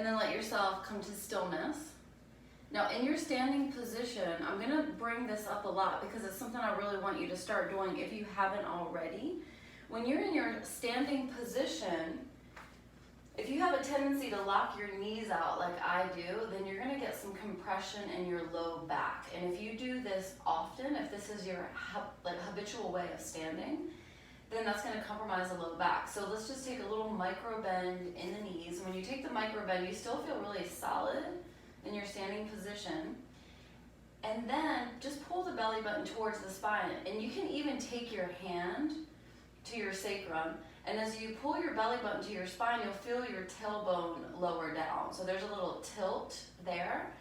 And then let yourself come to stillness. Now in your standing position, I'm gonna bring this up a lot because it's something I really want you to start doing if you haven't already. When you're in your standing position, if you have a tendency to lock your knees out like I do, then you're gonna get some compression in your low back. And if you do this often, if this is your habitual way of standing, then that's gonna compromise the low back. So let's just take a little micro bend in the knees. When you take the micro bend, you still feel really solid in your standing position. And then just pull the belly button towards the spine. And you can even take your hand to your sacrum. And as you pull your belly button to your spine, you'll feel your tailbone lower down. So there's a little tilt there.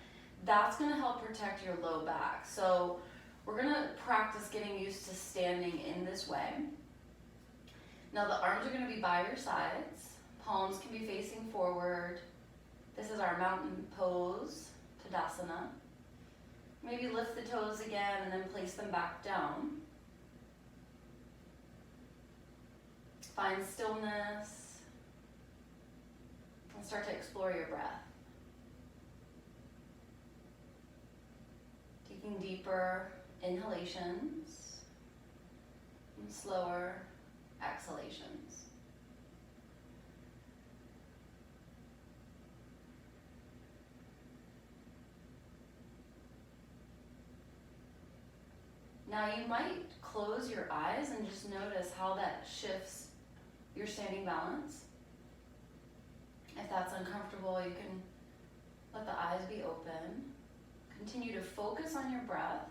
That's gonna help protect your low back. So we're gonna practice getting used to standing in this way. Now the arms are gonna be by your sides. Palms can be facing forward. This is our mountain pose, Tadasana. Maybe lift the toes again and then place them back down. Find stillness and start to explore your breath. Taking deeper inhalations and slower exhalations. Now you might close your eyes and just notice how that shifts your standing balance. If that's uncomfortable, you can let the eyes be open. Continue to focus on your breath.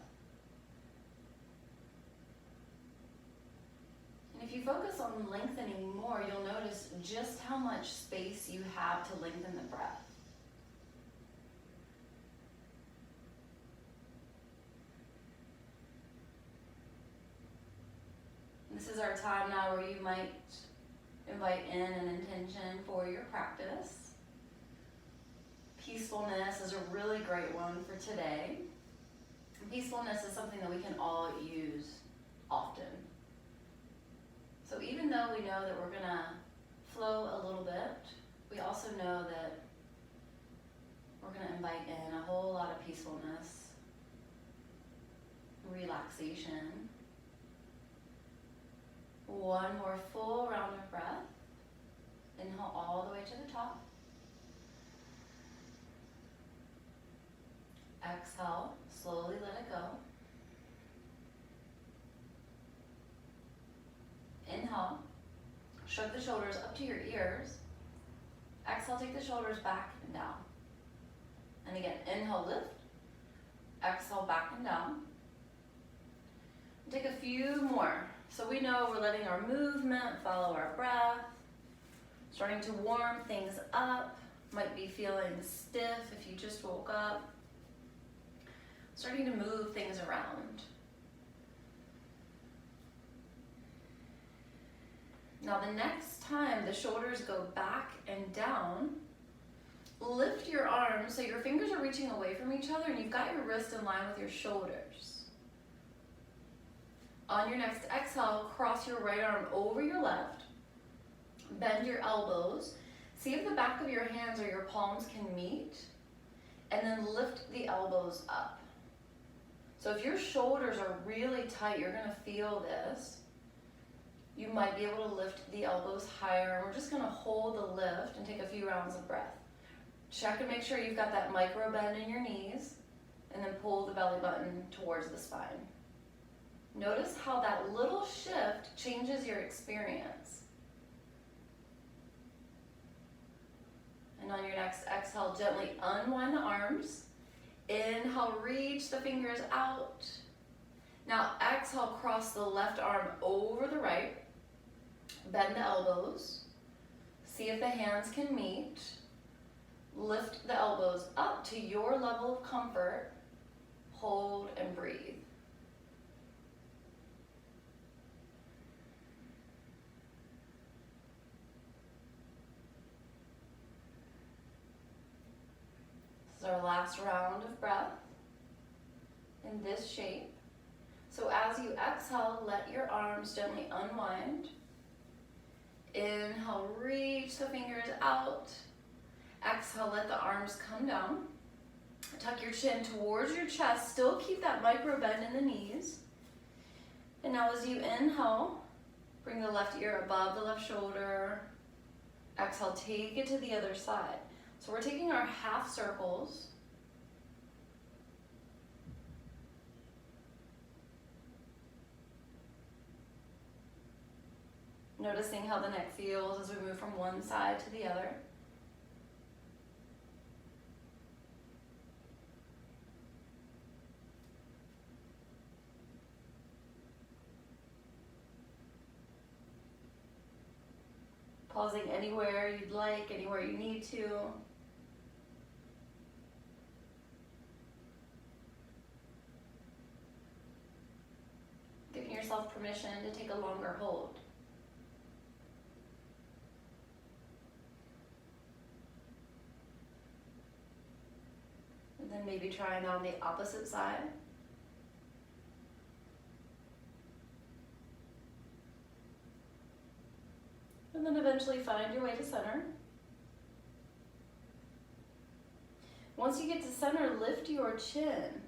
And if you focus on lengthening more, you'll notice just how much space you have to lengthen the breath. This is our time now where you might invite in an intention for your practice. Peacefulness is a really great one for today. Peacefulness is something that we can all use often. So even though we know that we're gonna flow a little bit, we also know that we're gonna invite in a whole lot of peacefulness, relaxation. One more full round of breath. Inhale all the way to the top. Exhale, slowly let it go. Inhale, shrug the shoulders up to your ears. Exhale, take the shoulders back and down. And again, inhale, lift. Exhale, back and down. Take a few more. So we know we're letting our movement follow our breath. Starting to warm things up. Might be feeling stiff if you just woke up. Starting to move things around. Now the next time the shoulders go back and down, lift your arms so your fingers are reaching away from each other and you've got your wrist in line with your shoulders. On your next exhale, cross your right arm over your left. Bend your elbows. See if the back of your hands or your palms can meet. And then lift the elbows up. So if your shoulders are really tight, you're gonna feel this. You might be able to lift the elbows higher. We're just gonna hold the lift and take a few rounds of breath. Check and make sure you've got that micro bend in your knees, and then pull the belly button towards the spine. Notice how that little shift changes your experience. And on your next exhale, gently unwind the arms. Inhale, reach the fingers out. Now exhale, cross the left arm over the right. Bend the elbows. See if the hands can meet. Lift the elbows up to your level of comfort. Hold and breathe. This is our last round of breath in this shape. So as you exhale, let your arms gently unwind. Inhale, reach the fingers out. Exhale, let the arms come down. Tuck your chin towards your chest. Still keep that micro bend in the knees. And now as you inhale, bring the left ear above the left shoulder. Exhale, take it to the other side. So we're taking our half circles. Noticing how the neck feels as we move from one side to the other. Pausing anywhere you'd like, anywhere you need to. Giving yourself permission to take a longer hold. And then maybe trying on the opposite side. And then eventually find your way to center. Once you get to center, lift your chin.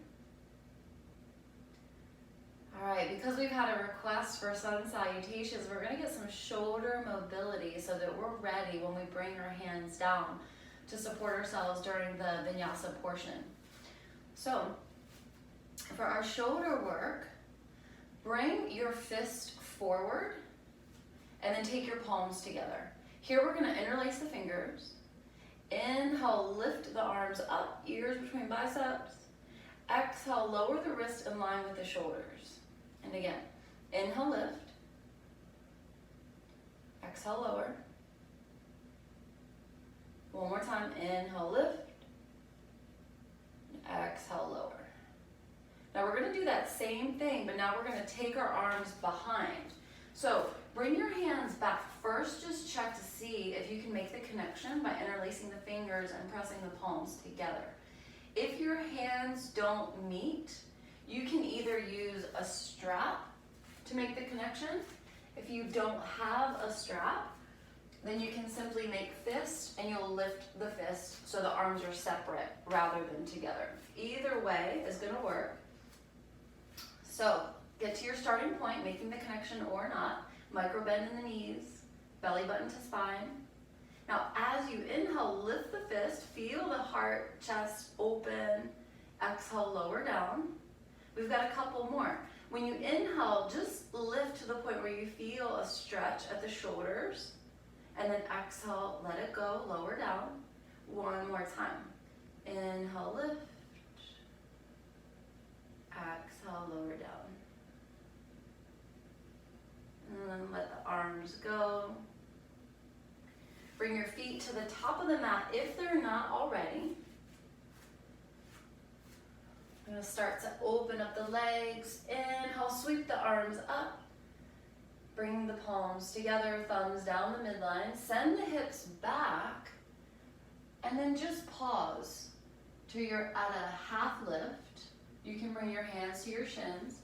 All right, because we've had a request for sun salutations, we're gonna get some shoulder mobility so that we're ready when we bring our hands down to support ourselves during the vinyasa portion. So, for our shoulder work, bring your fist forward and then take your palms together. Here we're gonna interlace the fingers. Inhale, lift the arms up, ears between biceps. Exhale, lower the wrist in line with the shoulders. And again, inhale, lift. Exhale, lower. One more time, inhale, lift. Exhale, lower. Now we're gonna do that same thing, but now we're gonna take our arms behind. So bring your hands back. First, just check to see if you can make the connection by interlacing the fingers and pressing the palms together. If your hands don't meet, you can either use a strap to make the connection. If you don't have a strap, then you can simply make fist and you'll lift the fist so the arms are separate rather than together. Either way is gonna work. So get to your starting point, making the connection or not. Micro bend in the knees, belly button to spine. Now as you inhale, lift the fist, feel the heart, chest open. Exhale, lower down. We've got a couple more. When you inhale, just lift to the point where you feel a stretch at the shoulders. And then exhale, let it go, lower down. One more time. Inhale, lift. Exhale, lower down. And then let the arms go. Bring your feet to the top of the mat if they're not already. I'm going to start to open up the legs. Inhale, sweep the arms up. Bring the palms together, thumbs down the midline. Send the hips back. And then just pause till you're at a half lift. You can bring your hands to your shins.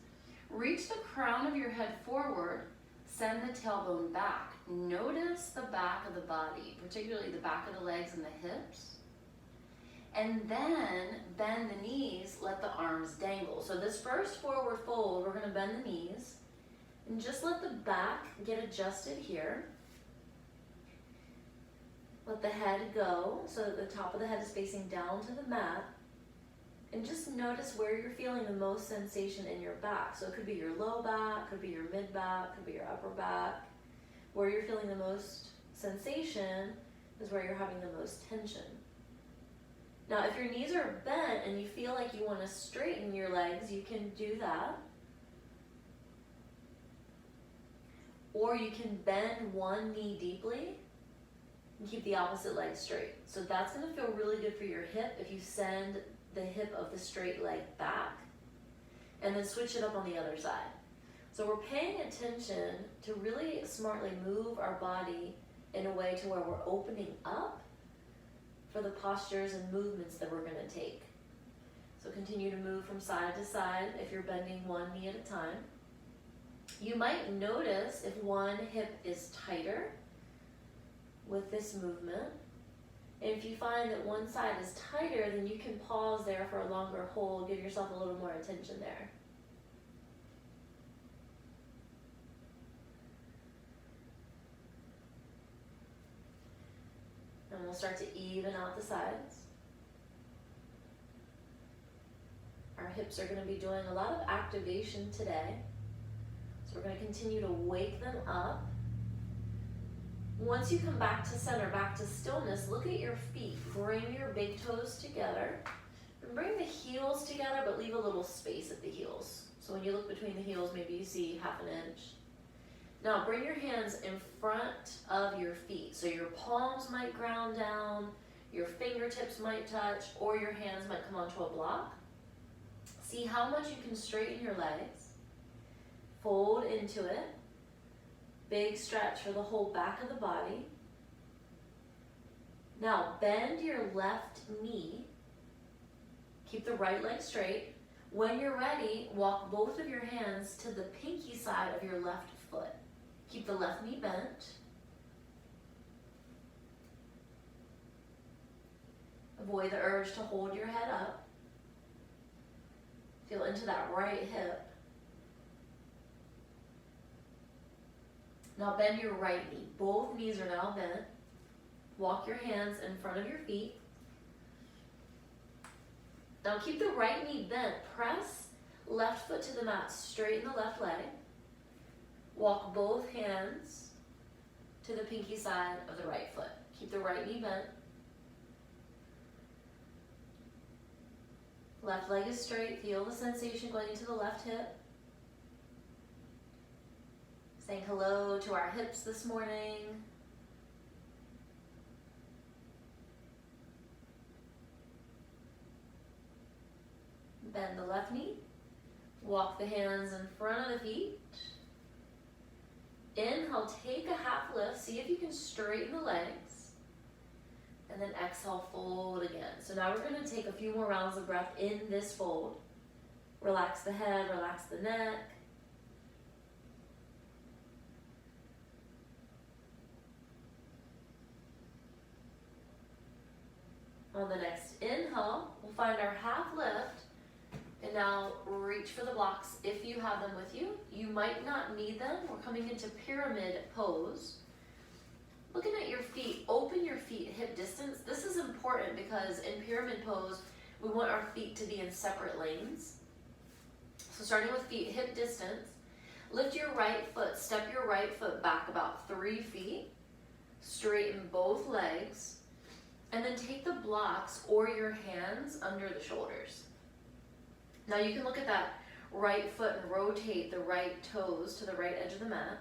Reach the crown of your head forward. Send the tailbone back. Notice the back of the body, particularly the back of the legs and the hips. And then bend the knees, let the arms dangle. So this first forward fold, we're gonna bend the knees and just let the back get adjusted here. Let the head go so that the top of the head is facing down to the mat. And just notice where you're feeling the most sensation in your back. So it could be your low back, could be your mid back, could be your upper back. Where you're feeling the most sensation is where you're having the most tension. Now, if your knees are bent and you feel like you want to straighten your legs, you can do that. Or you can bend one knee deeply and keep the opposite leg straight. So that's going to feel really good for your hip if you send the hip of the straight leg back and then switch it up on the other side. So we're paying attention to really smartly move our body in a way to where we're opening up for the postures and movements that we're going to take. So continue to move from side to side if you're bending one knee at a time. You might notice if one hip is tighter with this movement, And if you find that one side is tighter, then you can pause there for a longer hold, give yourself a little more attention there. And we'll start to even out the sides. Our hips are going to be doing a lot of activation today. So we're going to continue to wake them up. Once you come back to center, back to stillness, look at your feet. Bring your big toes together. And bring the heels together, but leave a little space at the heels. So when you look between the heels, maybe you see half an inch. Now bring your hands in front of your feet. So your palms might ground down, your fingertips might touch, or your hands might come onto a block. See how much you can straighten your legs. Fold into it. Big stretch for the whole back of the body. Now bend your left knee. Keep the right leg straight. When you're ready, walk both of your hands to the pinky side of your left foot. Keep the left knee bent. Avoid the urge to hold your head up. Feel into that right hip. Now bend your right knee. Both knees are now bent. Walk your hands in front of your feet. Now keep the right knee bent. Press left foot to the mat. Straighten the left leg. Walk both hands to the pinky side of the right foot. Keep the right knee bent. Left leg is straight. Feel the sensation going into the left hip. Saying hello to our hips this morning. Bend the left knee. Walk the hands in front of the feet. Inhale, take a half lift. See if you can straighten the legs. And then exhale, fold again. So now we're going to take a few more rounds of breath in this fold. Relax the head, relax the neck. On the next inhale, we'll find our half lift. And now reach for the blocks if you have them with you. You might not need them. We're coming into pyramid pose. Looking at your feet, open your feet hip distance. This is important because in pyramid pose, we want our feet to be in separate lanes. So starting with feet hip distance, lift your right foot, step your right foot back about 3 feet, straighten both legs, and then take the blocks or your hands under the shoulders. Now you can look at that right foot and rotate the right toes to the right edge of the mat.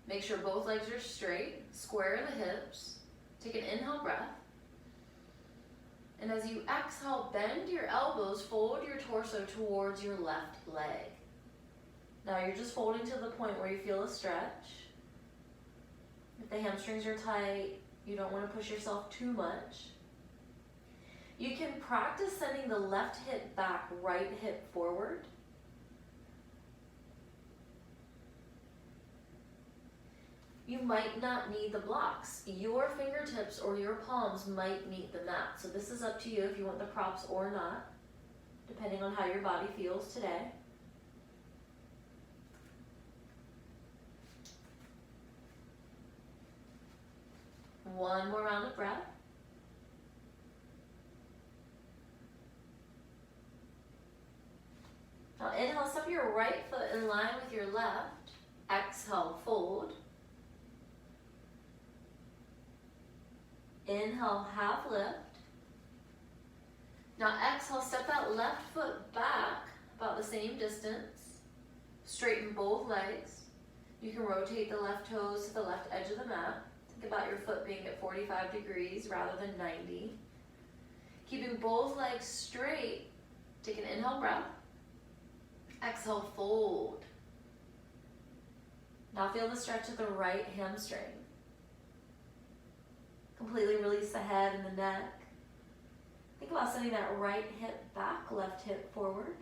Make sure both legs are straight, square the hips. Take an inhale breath. And as you exhale, bend your elbows, fold your torso towards your left leg. Now you're just folding to the point where you feel a stretch. If the hamstrings are tight, you don't want to push yourself too much. You can practice sending the left hip back, right hip forward. You might not need the blocks. Your fingertips or your palms might meet the mat. So this is up to you if you want the props or not, depending on how your body feels today. One more round of breath. Now inhale, step your right foot in line with your left. Exhale, fold. Inhale, half lift. Now exhale, step that left foot back about the same distance. Straighten both legs. You can rotate the left toes to the left edge of the mat. Think about your foot being at 45 degrees rather than 90. Keeping both legs straight. Take an inhale breath. Exhale, fold. Now feel the stretch of the right hamstring. Completely release the head and the neck. Think about sending that right hip back, left hip forward.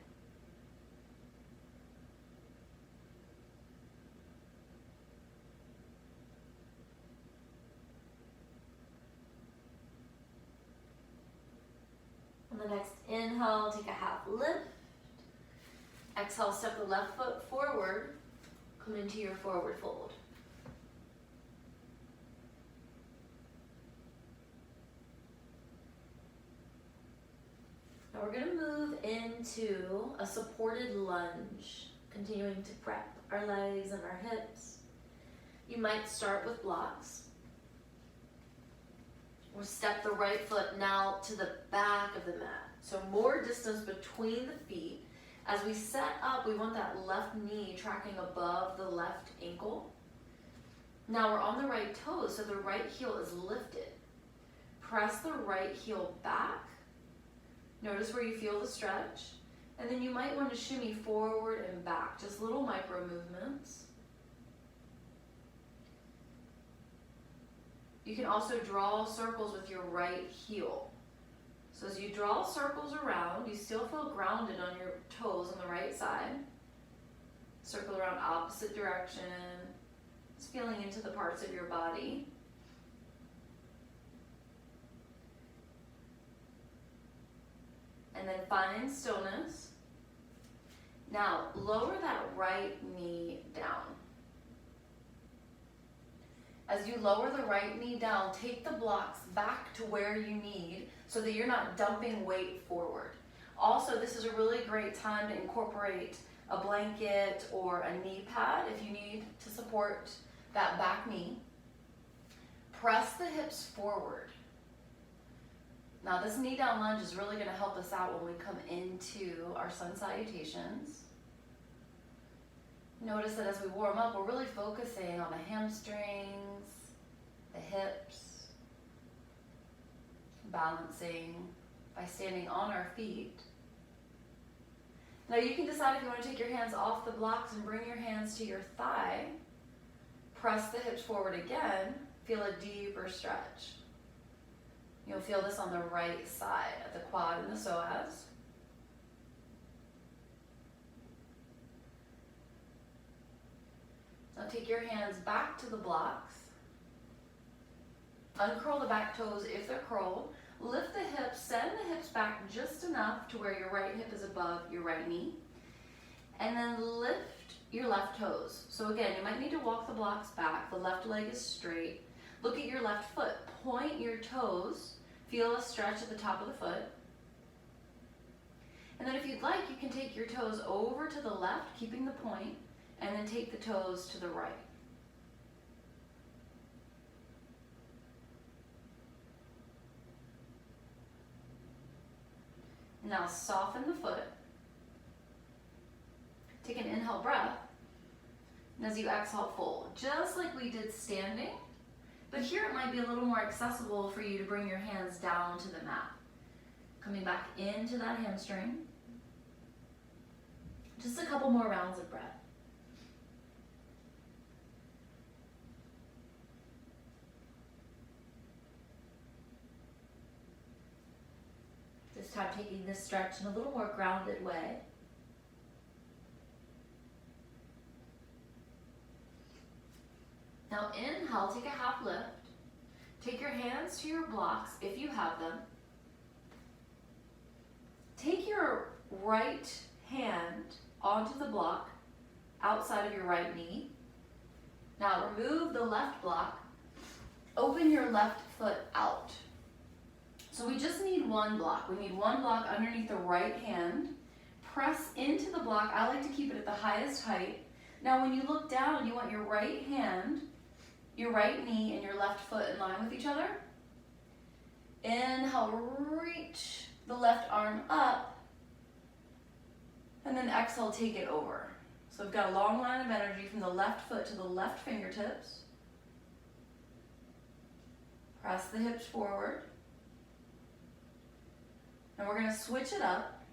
inhale, take a half lift. Exhale, step the left foot forward, come into your forward fold. Now we're gonna move into a supported lunge, continuing to prep our legs and our hips. You might start with blocks. Or step the right foot now to the back of the mat. So more distance between the feet. As we set up, we want that left knee tracking above the left ankle. Now we're on the right toes, so the right heel is lifted. Press the right heel back. Notice where you feel the stretch. And then you might want to shimmy forward and back, just little micro movements. You can also draw circles with your right heel. So as you draw circles around, you still feel grounded on your toes on the right side. Circle around opposite direction. Just feeling into the parts of your body. And then find stillness. Now lower that right knee down. As you lower the right knee down, take the blocks back to where you need so that you're not dumping weight forward. Also, this is a really great time to incorporate a blanket or a knee pad if you need to support that back knee. Press the hips forward. Now this knee down lunge is really going to help us out when we come into our sun salutations. Notice that as we warm up, we're really focusing on the hamstrings, the hips, balancing by standing on our feet. Now you can decide if you want to take your hands off the blocks and bring your hands to your thigh. Press the hips forward again. Feel a deeper stretch. You'll feel this on the right side at the quad and the psoas. Now take your hands back to the blocks. Uncurl the back toes if they're curled. Lift the hips, send the hips back just enough to where your right hip is above your right knee. And then lift your left toes. So again, you might need to walk the blocks back. The left leg is straight. Look at your left foot. Point your toes. Feel a stretch at the top of the foot. And then if you'd like, you can take your toes over to the left, keeping the point, and then take the toes to the right. Now soften the foot. Take an inhale breath. And as you exhale, fold. Just like we did standing. But here it might be a little more accessible for you to bring your hands down to the mat. Coming back into that hamstring. Just a couple more rounds of breath. This time taking this stretch in a little more grounded way. Now inhale, take a half lift. Take your hands to your blocks if you have them. Take your right hand onto the block outside of your right knee. Now remove the left block. Open your left foot out. So we just need one block. We need one block underneath the right hand. Press into the block. I like to keep it at the highest height. Now when you look down, you want your right hand, your right knee, and your left foot in line with each other. Inhale, reach the left arm up. And then exhale, take it over. So we've got a long line of energy from the left foot to the left fingertips. Press the hips forward. And we're going to switch it up.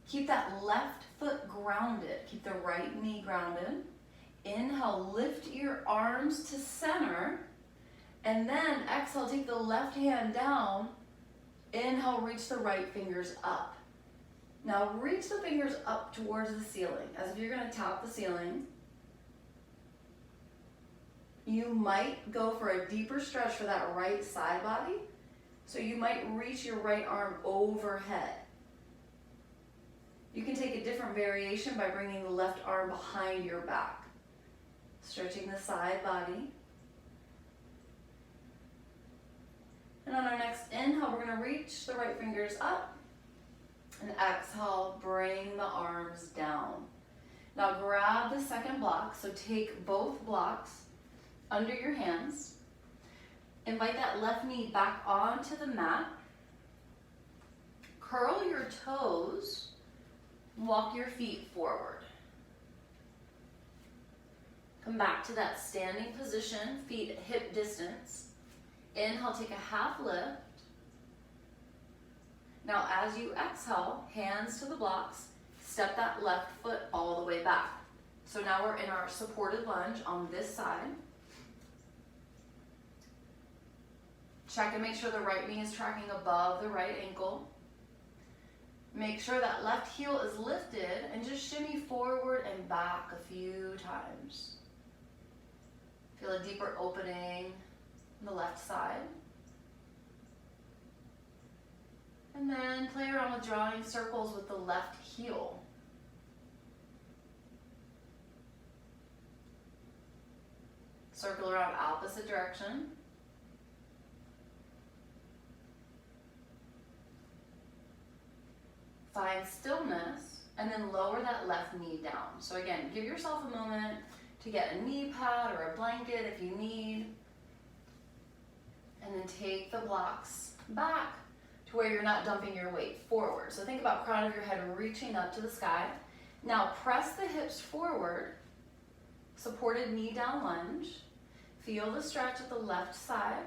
Keep that left foot grounded. Keep the right knee grounded. Inhale, lift your arms to center. And then exhale, take the left hand down. Inhale, reach the right fingers up. Now reach the fingers up towards the ceiling, as if you're going to tap the ceiling. You might go for a deeper stretch for that right side body. So you might reach your right arm overhead. You can take a different variation by bringing the left arm behind your back, stretching the side body. And on our next inhale, we're going to reach the right fingers up, and exhale, bring the arms down. Now grab the second block, so take both blocks under your hands. Invite that left knee back onto the mat. Curl your toes, walk your feet forward. Come back to that standing position, feet at hip distance. Inhale, take a half lift. Now as you exhale, hands to the blocks, step that left foot all the way back. So now we're in our supported lunge on this side. Check and make sure the right knee is tracking above the right ankle. Make sure that left heel is lifted and just shimmy forward and back a few times. Feel a deeper opening on the left side. And then play around with drawing circles with the left heel. Circle around opposite direction. Find stillness, and then lower that left knee down. So again, give yourself a moment to get a knee pad or a blanket if you need. And then take the blocks back to where you're not dumping your weight forward. So think about crown of your head reaching up to the sky. Now press the hips forward, supported knee down lunge. Feel the stretch at the left side,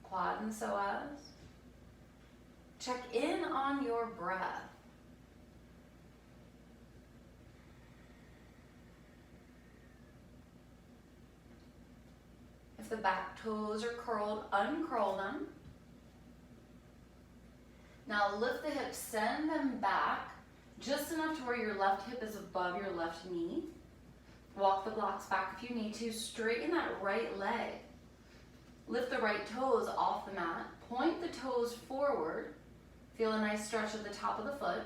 quad and psoas. Check in on your breath. If the back toes are curled, uncurl them. Now lift the hips, send them back just enough to where your left hip is above your left knee. Walk the blocks back if you need to. Straighten that right leg. Lift the right toes off the mat. Point the toes forward. Feel a nice stretch at the top of the foot.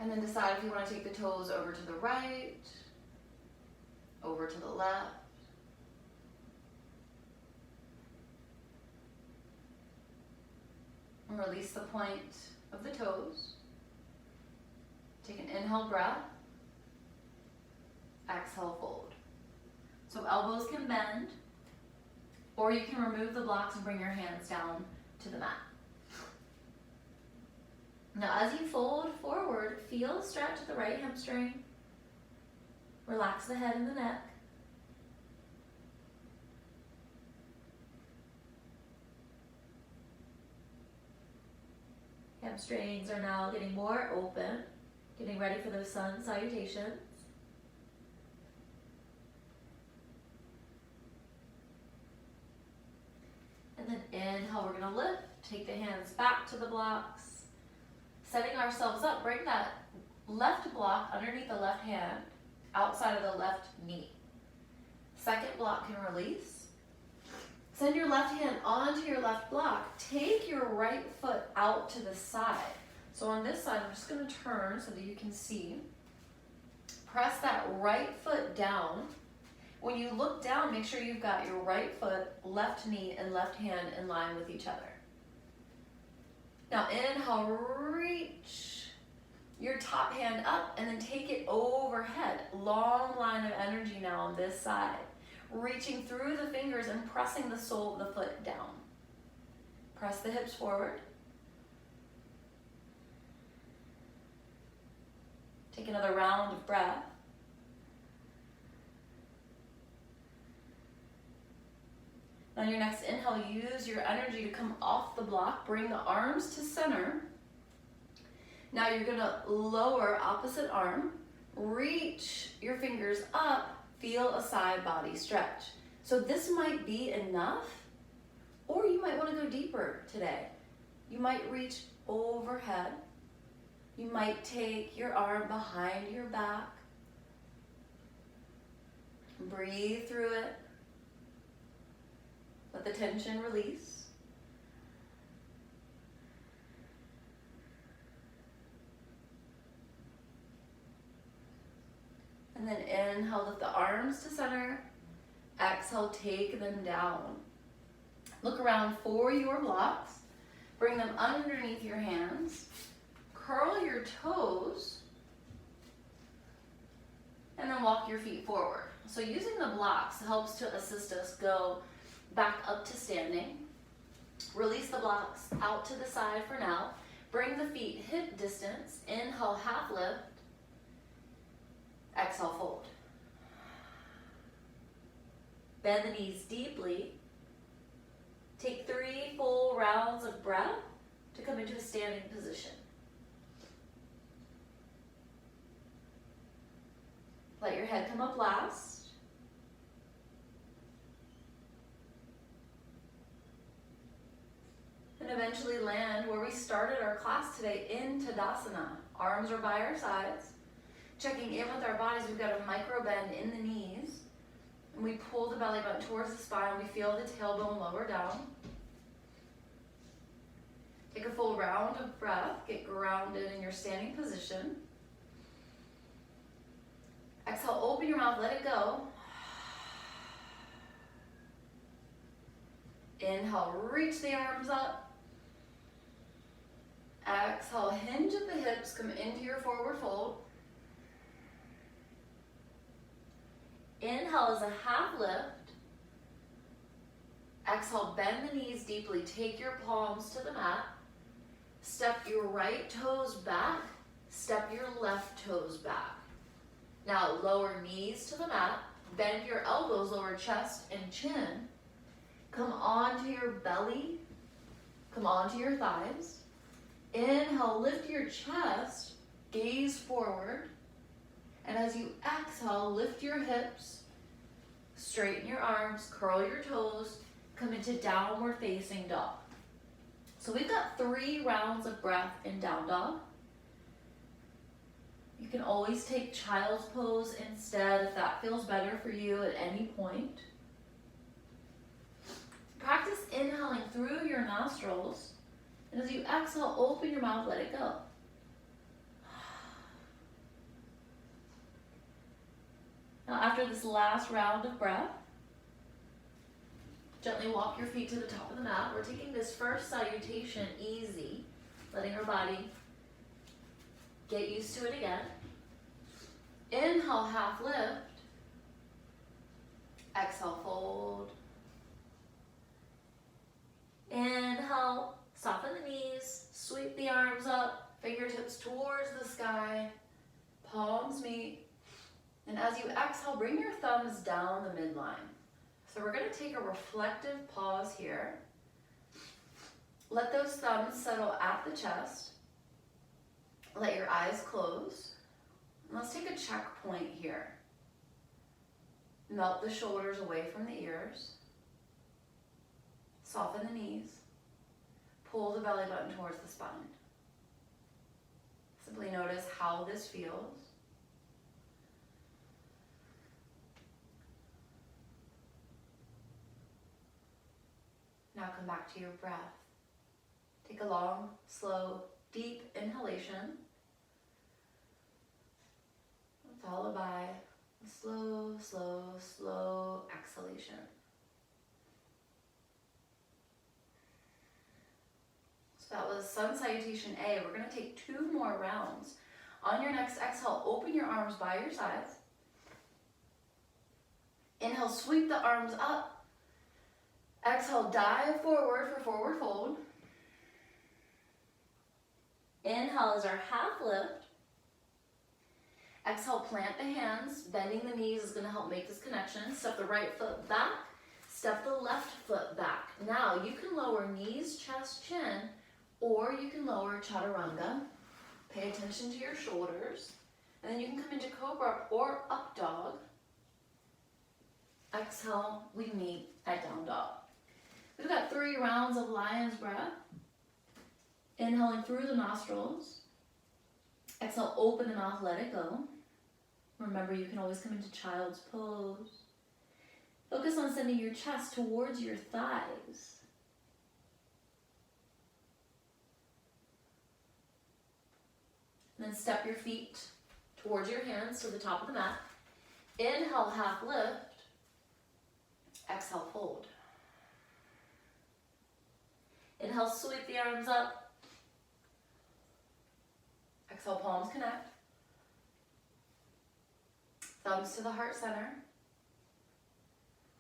And then decide if you want to take the toes over to the right, over to the left. And release the point of the toes. Take an inhale breath. Exhale, fold. So elbows can bend, or you can remove the blocks and bring your hands down to the mat. Now as you fold forward, feel a stretch at the right hamstring. Relax the head and the neck. Hamstrings are now getting more open, getting ready for those sun salutations. And then inhale, we're gonna lift, take the hands back to the blocks. Setting ourselves up, bring that left block underneath the left hand, outside of the left knee. Second block can release. Send your left hand onto your left block. Take your right foot out to the side. So on this side, I'm just gonna turn so that you can see. Press that right foot down. When you look down, make sure you've got your right foot, left knee, and left hand in line with each other. Now inhale, reach your top hand up and then take it overhead. Long line of energy now on this side. Reaching through the fingers and pressing the sole of the foot down. Press the hips forward. Take another round of breath. On your next inhale, use your energy to come off the block. Bring the arms to center. Now you're gonna lower opposite arm. Reach your fingers up. Feel a side body stretch. So this might be enough, or you might wanna go deeper today. You might reach overhead. You might take your arm behind your back. Breathe through it. Let the tension release. Exhale, take them down. Look around for your blocks. Bring them underneath your hands. Curl your toes. And then walk your feet forward. So using the blocks helps to assist us go back up to standing. Release the blocks out to the side for now. Bring the feet hip distance. Inhale, half lift. Exhale, fold. Bend the knees deeply. Take 3 full rounds of breath to come into a standing position. Let your head come up last. And eventually land where we started our class today, in Tadasana. Arms are by our sides. Checking in with our bodies, we've got a micro bend in the knees. And we pull the belly button towards the spine. We feel the tailbone lower down. Take a full round of breath. Get grounded in your standing position. Exhale, open your mouth, let it go. Inhale, reach the arms up. Exhale, hinge at the hips, come into your forward fold. Inhale is a half lift. Exhale, bend the knees deeply. Take your palms to the mat. Step your right toes back. Step your left toes back. Now lower knees to the mat. Bend your elbows, lower chest and chin. Come onto your belly. Come onto your thighs. Inhale, lift your chest. Gaze forward. And as you exhale, lift your hips, straighten your arms, curl your toes, come into downward facing dog. So we've got 3 rounds of breath in down dog. You can always take child's pose instead if that feels better for you at any point. Practice inhaling through your nostrils, and as you exhale, open your mouth, let it go. Now after this last round of breath, gently walk your feet to the top of the mat. We're taking this first salutation easy, letting our body get used to it again. Inhale, half lift. Exhale, fold. Inhale, soften the knees, sweep the arms up, fingertips towards the sky, palms meet. And as you exhale, bring your thumbs down the midline. So we're going to take a reflective pause here. Let those thumbs settle at the chest. Let your eyes close. And let's take a checkpoint here. Melt the shoulders away from the ears. Soften the knees. Pull the belly button towards the spine. Simply notice how this feels. Now come back to your breath. Take a long, slow, deep inhalation, followed by a slow, slow, slow exhalation. So that was Sun Salutation A. We're going to take 2 more rounds. On your next exhale, open your arms by your sides. Inhale, sweep the arms up. Exhale, dive forward for forward fold. Inhale is our half lift. Exhale, plant the hands. Bending the knees is going to help make this connection. Step the right foot back. Step the left foot back. Now you can lower knees, chest, chin, or you can lower chaturanga. Pay attention to your shoulders. And then you can come into cobra or up dog. Exhale, we meet at down dog. We've got 3 rounds of lion's breath. Inhaling through the nostrils. Exhale, open the mouth, let it go. Remember, you can always come into child's pose. Focus on sending your chest towards your thighs. And then step your feet towards your hands to the top of the mat. Inhale, half lift. Exhale, fold. Inhale, sweep the arms up. Exhale, palms connect. Thumbs to the heart center.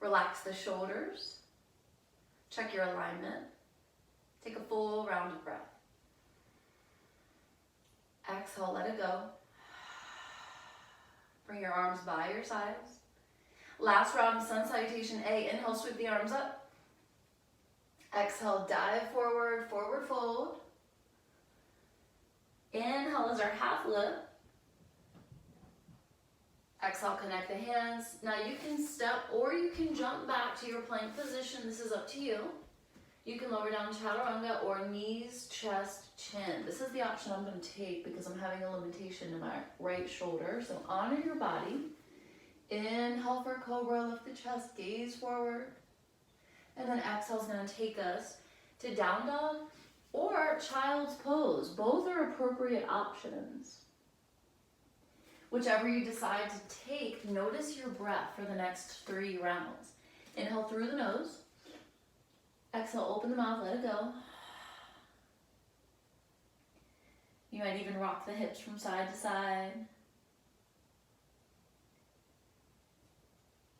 Relax the shoulders. Check your alignment. Take a full round of breath. Exhale, let it go. Bring your arms by your sides. Last round, sun salutation A. Inhale, sweep the arms up. Exhale, dive forward, forward fold. Inhale is our half lift. Exhale, connect the hands. Now you can step or you can jump back to your plank position. This is up to you. You can lower down chaturanga or knees, chest, chin. This is the option I'm going to take because I'm having a limitation in my right shoulder. So honor your body. Inhale for cobra, lift the chest, gaze forward. And then exhale is going to take us to down dog or child's pose. Both are appropriate options. Whichever you decide to take, notice your breath for the next 3 rounds. Inhale through the nose. Exhale, open the mouth, let it go. You might even rock the hips from side to side.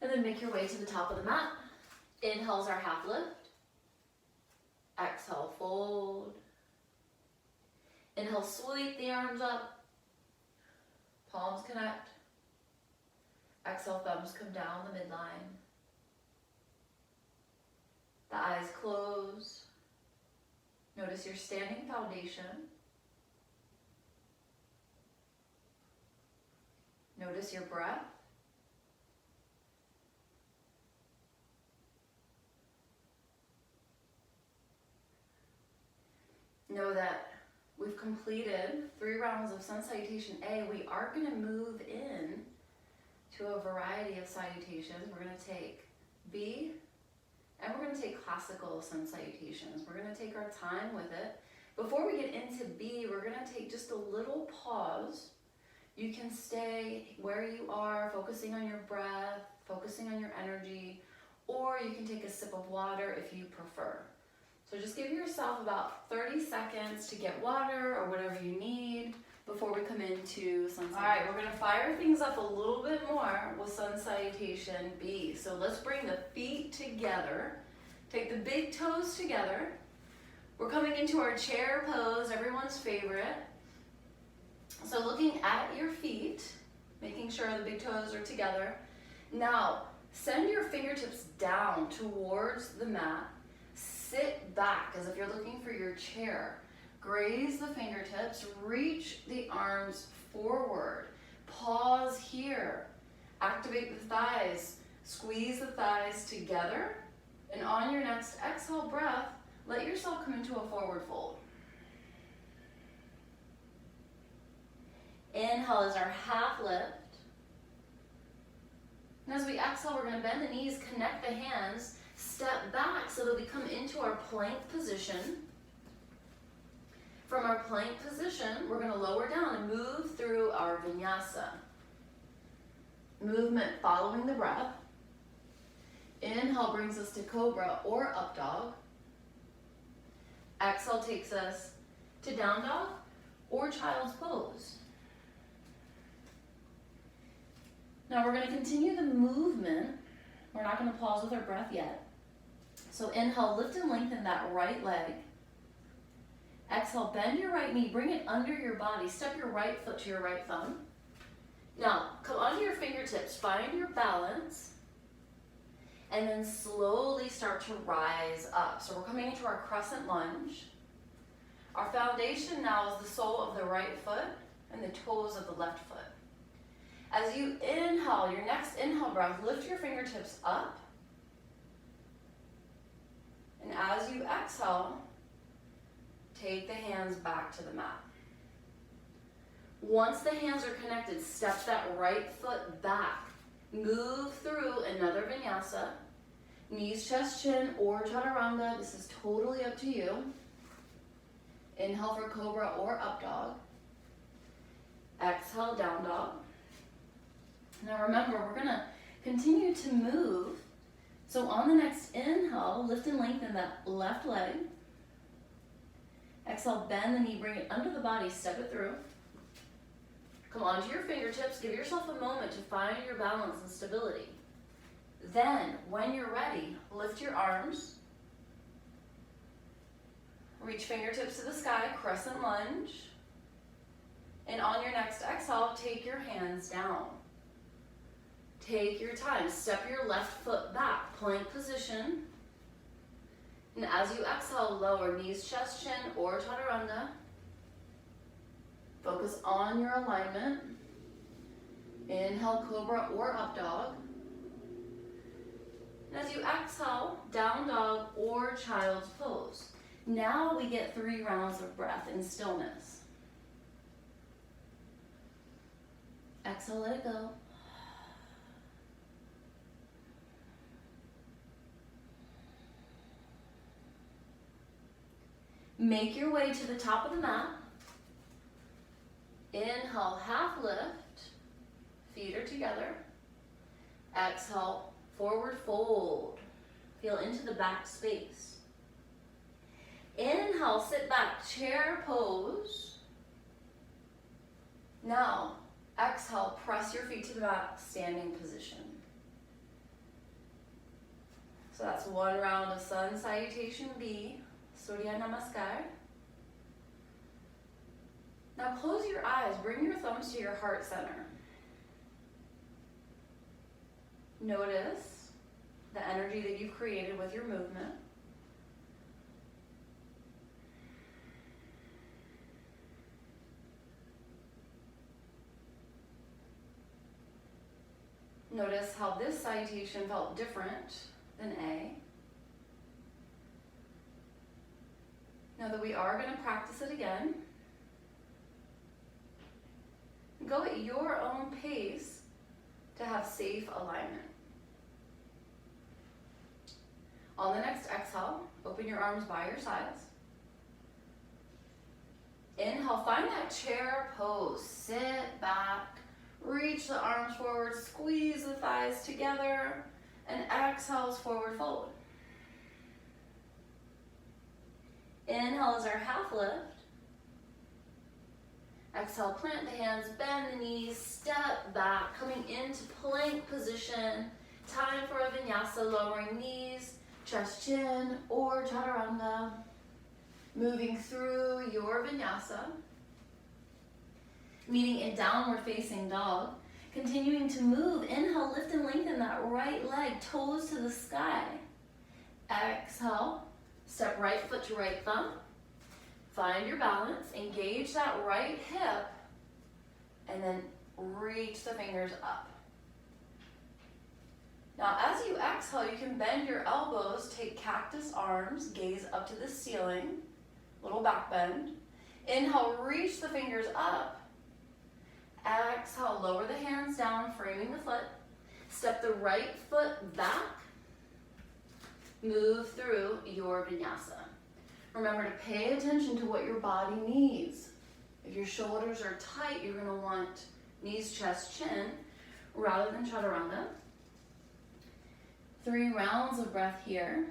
And then make your way to the top of the mat. Inhale's our half lift. Exhale, fold. Inhale, sweep the arms up. Palms connect. Exhale, thumbs come down the midline. The eyes close. Notice your standing foundation. Notice your breath. Know that we've completed 3 rounds of sun salutation A. We are going to move in to a variety of salutations. We're going to take B, and we're going to take classical sun salutations. We're going to take our time with it. Before we get into B, we're going to take just a little pause. You can stay where you are, focusing on your breath, focusing on your energy, or you can take a sip of water if you prefer. So just give yourself about 30 seconds to get water or whatever you need before we come into sun salutation. All right, we're gonna fire things up a little bit more with sun salutation B. So let's bring the feet together. Take the big toes together. We're coming into our chair pose, everyone's favorite. So looking at your feet, making sure the big toes are together. Now, send your fingertips down towards the mat. Sit back as if you're looking for your chair. Graze the fingertips, reach the arms forward. Pause here. Activate the thighs. Squeeze the thighs together. And on your next exhale breath, let yourself come into a forward fold. Inhale is our half lift. And as we exhale, we're going to bend the knees, connect the hands, step back so that we come into our plank position. From our plank position, we're going to lower down and move through our vinyasa. Movement following the breath. Inhale brings us to cobra or up dog. Exhale takes us to down dog or child's pose. Now we're going to continue the movement. We're not going to pause with our breath yet. So inhale, lift and lengthen that right leg. Exhale, bend your right knee, bring it under your body. Step your right foot to your right thumb. Now, come onto your fingertips, find your balance, and then slowly start to rise up. So we're coming into our crescent lunge. Our foundation now is the sole of the right foot and the toes of the left foot. As you inhale, your next inhale breath, lift your fingertips up. And as you exhale, take the hands back to the mat. Once the hands are connected, step that right foot back. Move through another vinyasa. Knees, chest, chin, or chaturanga. This is totally up to you. Inhale for cobra or up dog. Exhale, down dog. Now remember, we're going to continue to move So on the next inhale, lift and lengthen that left leg. Exhale, bend the knee, bring it under the body, step it through. Come onto your fingertips, give yourself a moment to find your balance and stability. Then, when you're ready, lift your arms. Reach fingertips to the sky, crescent lunge. And on your next exhale, take your hands down. Take your time, step your left foot back, plank position. And as you exhale, lower knees, chest, chin, or chaturanga. Focus on your alignment. Inhale, cobra or up dog. And as you exhale, down dog or child's pose. Now we get 3 rounds of breath in stillness. Exhale, let it go. Make your way to the top of the mat. Inhale, half lift. Feet are together. Exhale, forward fold. Feel into the back space. Inhale, sit back, chair pose. Now, exhale, press your feet to the mat, standing position. So that's 1 round of Sun Salutation B, Surya Namaskar. Now close your eyes, bring your thumbs to your heart center. Notice the energy that you've created with your movement. Notice how this salutation felt different than A. Know that we are going to practice it again. Go at your own pace to have safe alignment. On the next exhale, open your arms by your sides. Inhale, find that chair pose. Sit back, reach the arms forward, squeeze the thighs together, and exhales forward fold. Inhale is our half lift. Exhale, plant the hands, bend the knees, step back, coming into plank position. Time for a vinyasa, lowering knees, chest, chin, or chaturanga. Moving through your vinyasa. Meeting in downward facing dog. Continuing to move, inhale, lift and lengthen that right leg, toes to the sky. Exhale, step right foot to right thumb. Find your balance, engage that right hip, and then reach the fingers up. Now as you exhale, you can bend your elbows, take cactus arms, gaze up to the ceiling, little back bend. Inhale, reach the fingers up. Exhale, lower the hands down, framing the foot. Step the right foot back. Move through your vinyasa. Remember to pay attention to what your body needs. If your shoulders are tight, you're going to want knees, chest, chin, rather than chaturanga. 3 rounds of breath here.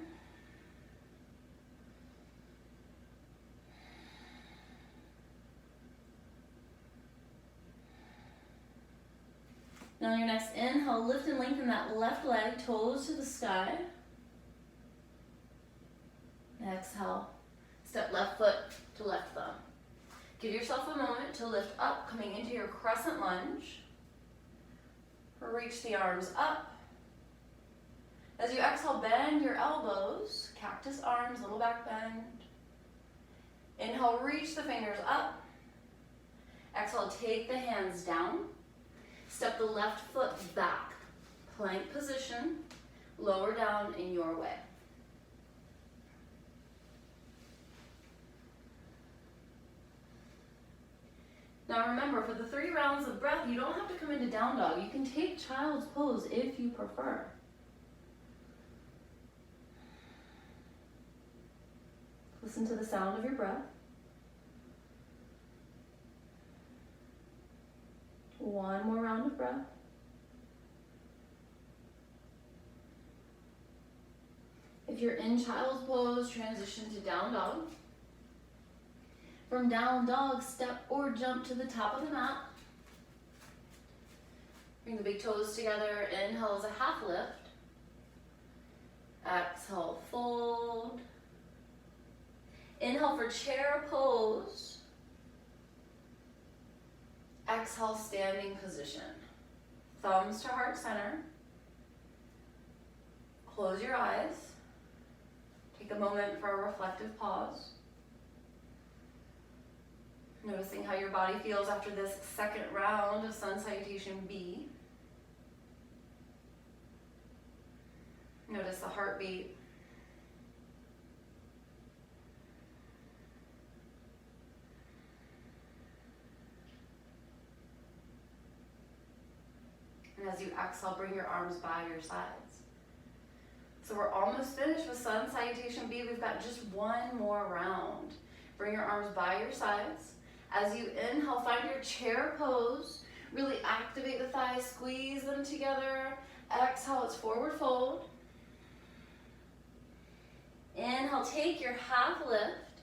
Now on your next inhale, lift and lengthen that left leg, toes to the sky. Exhale, step left foot to left thumb. Give yourself a moment to lift up, coming into your crescent lunge. Reach the arms up. As you exhale, bend your elbows, cactus arms, little back bend. Inhale, reach the fingers up. Exhale, take the hands down. Step the left foot back, plank position, lower down in your way. Now remember, for the 3 rounds of breath, you don't have to come into down dog. You can take child's pose if you prefer. Listen to the sound of your breath. 1 more round of breath. If you're in child's pose, transition to down dog. From down dog, step or jump to the top of the mat. Bring the big toes together. Inhale as a half lift. Exhale, fold. Inhale for chair pose. Exhale, standing position. Thumbs to heart center. Close your eyes. Take a moment for a reflective pause. Noticing how your body feels after this second round of Sun Salutation B. Notice the heartbeat. And as you exhale, bring your arms by your sides. So we're almost finished with Sun Salutation B. We've got just one more round. Bring your arms by your sides. As you inhale, find your chair pose. Really activate the thighs, squeeze them together. Exhale, it's forward fold. Inhale, take your half lift.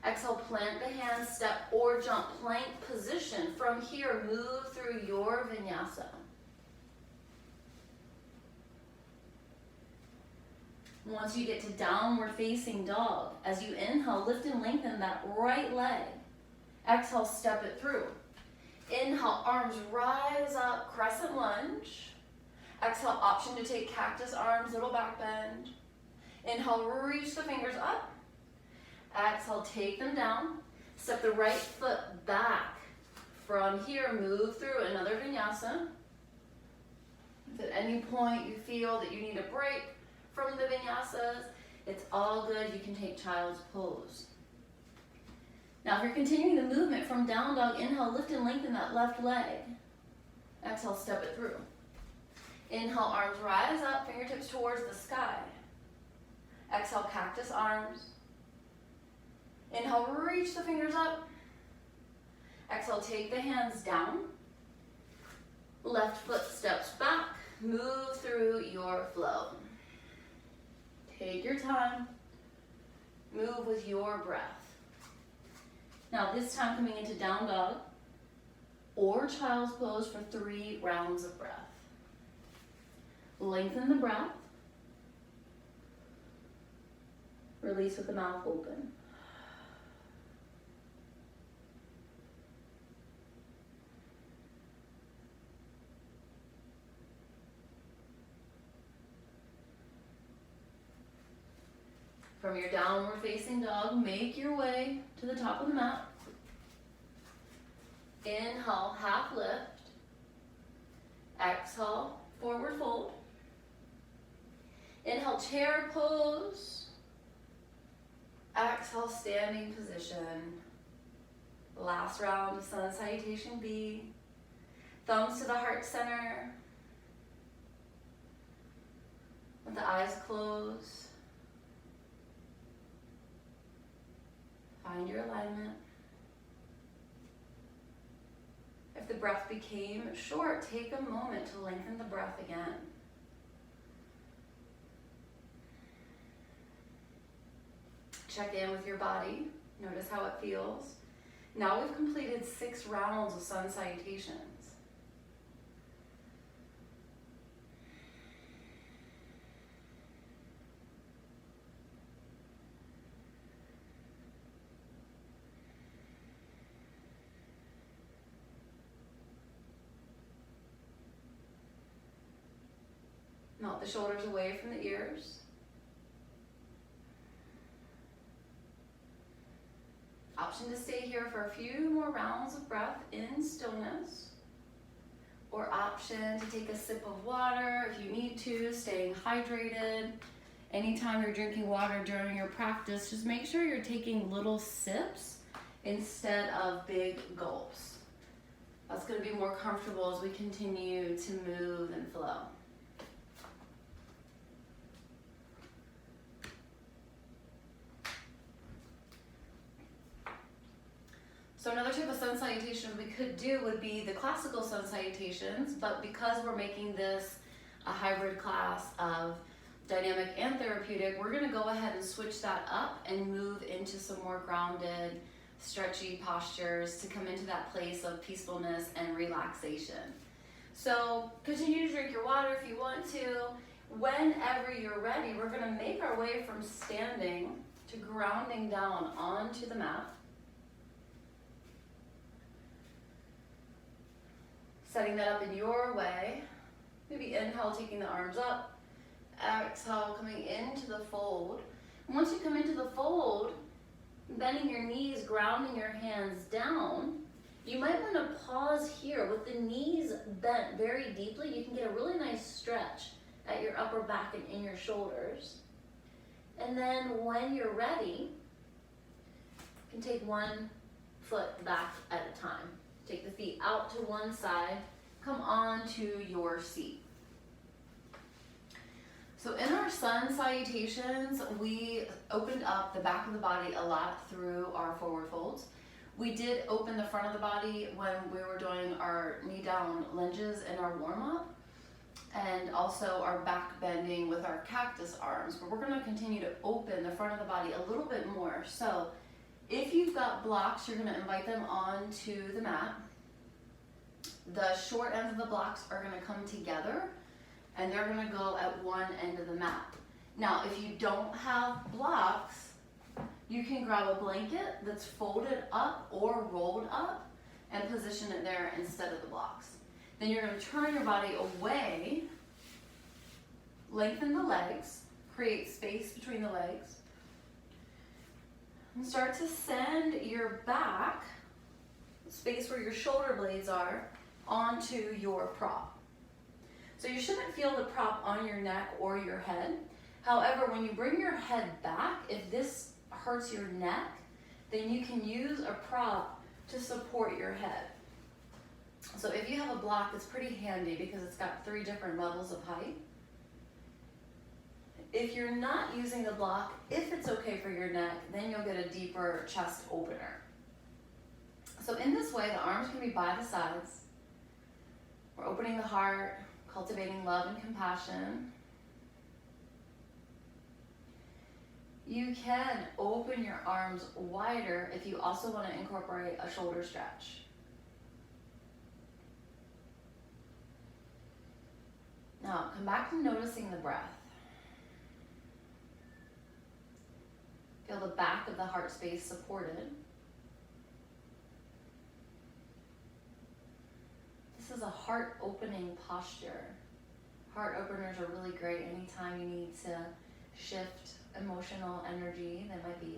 Exhale, plant the hands, step or jump, plank position. From here, move through your vinyasa. Once you get to downward facing dog, as you inhale, lift and lengthen that right leg. Exhale, step it through. Inhale, arms rise up, crescent lunge. Exhale, option to take cactus arms, little back bend. Inhale, reach the fingers up. Exhale, take them down. Step the right foot back. From here, move through another vinyasa. If at any point you feel that you need a break from the vinyasas, it's all good. You can take child's pose. Now, if you're continuing the movement from down dog, inhale, lift and lengthen that left leg. Exhale, step it through. Inhale, arms rise up, fingertips towards the sky. Exhale, cactus arms. Inhale, reach the fingers up. Exhale, take the hands down. Left foot steps back. Move through your flow. Take your time. Move with your breath. Now this time coming into down dog or child's pose for 3 rounds of breath. Lengthen the breath. Release with the mouth open. From your downward facing dog, make your way to the top of the mat. Inhale, half lift. Exhale, forward fold. Inhale, chair pose. Exhale, standing position. Last round of Sun Salutation B. Thumbs to the heart center. With the eyes closed. Find your alignment. If the breath became short, take a moment to lengthen the breath again. Check in with your body. Notice how it feels. Now we've completed 6 rounds of Sun Salutations. Melt the shoulders away from the ears. Option to stay here for a few more rounds of breath in stillness. Or option to take a sip of water if you need to, staying hydrated. Anytime you're drinking water during your practice, just make sure you're taking little sips instead of big gulps. That's going to be more comfortable as we continue to move and flow. So another type of Sun Salutation we could do would be the classical Sun Salutations, but because we're making this a hybrid class of dynamic and therapeutic, we're gonna go ahead and switch that up and move into some more grounded, stretchy postures to come into that place of peacefulness and relaxation. So continue to drink your water if you want to. Whenever you're ready, we're gonna make our way from standing to grounding down onto the mat. Setting that up in your way. Maybe inhale, taking the arms up. Exhale, coming into the fold. And once you come into the fold, bending your knees, grounding your hands down, you might want to pause here with the knees bent very deeply. You can get a really nice stretch at your upper back and in your shoulders. And then when you're ready, you can take one foot back at a time. Take the feet out to one side, come on to your seat. So in our sun salutations, we opened up the back of the body a lot through our forward folds. We did open the front of the body when we were doing our knee down lunges in our warm up, and also our back bending with our cactus arms, but we're gonna continue to open the front of the body a little bit more. So if you've got blocks, you're gonna invite them onto the mat. The short ends of the blocks are gonna come together and they're gonna go at one end of the mat. Now, if you don't have blocks, you can grab a blanket that's folded up or rolled up and position it there instead of the blocks. Then you're gonna turn your body away, lengthen the legs, create space between the legs, and start to send your back, the space where your shoulder blades are, onto your prop. So you shouldn't feel the prop on your neck or your head. However, when you bring your head back, if this hurts your neck, then you can use a prop to support your head. So if you have a block, it's pretty handy because it's got 3 different levels of height. If you're not using the block, if it's okay for your neck, then you'll get a deeper chest opener. So in this way, the arms can be by the sides. We're opening the heart, cultivating love and compassion. You can open your arms wider if you also want to incorporate a shoulder stretch. Now, come back to noticing the breath. Feel the back of the heart space supported. This is a heart opening posture. Heart openers are really great anytime you need to shift emotional energy that might be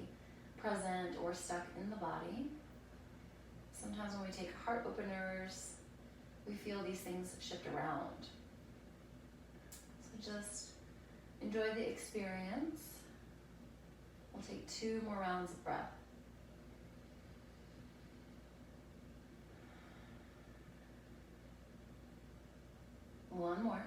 present or stuck in the body. Sometimes when we take heart openers, we feel these things shift around. So just enjoy the experience. We'll take 2 more rounds of breath. One more.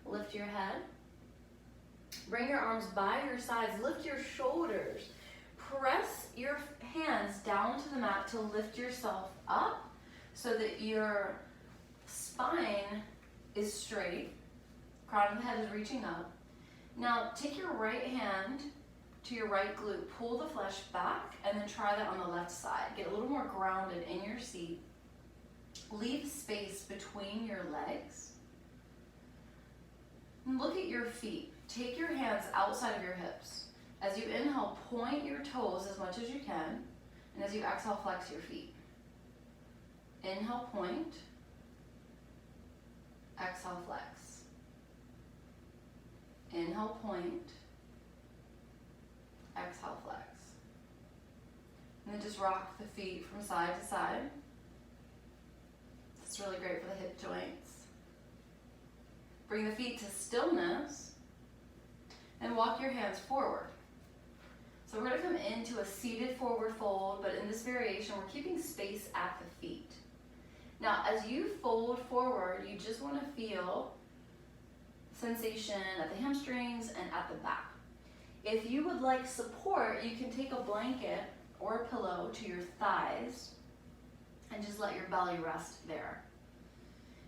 Lift your head. Bring your arms by your sides. Lift your shoulders. Press your hands down to the mat to lift yourself up so that your spine is straight. Crown of the head is reaching up. Now take your right hand to your right glute. Pull the flesh back and then try that on the left side. Get a little more grounded in your seat. Leave space between your legs. Look at your feet. Take your hands outside of your hips. As you inhale, point your toes as much as you can. And as you exhale, flex your feet. Inhale, point. Exhale, flex. Inhale, point. Exhale, flex. And then just rock the feet from side to side. It's really great for the hip joints. Bring the feet to stillness and walk your hands forward. So we're going to come into a seated forward fold, but in this variation, we're keeping space at the feet. Now, as you fold forward, you just want to feel sensation at the hamstrings and at the back. If you would like support, you can take a blanket or a pillow to your thighs and just let your belly rest there.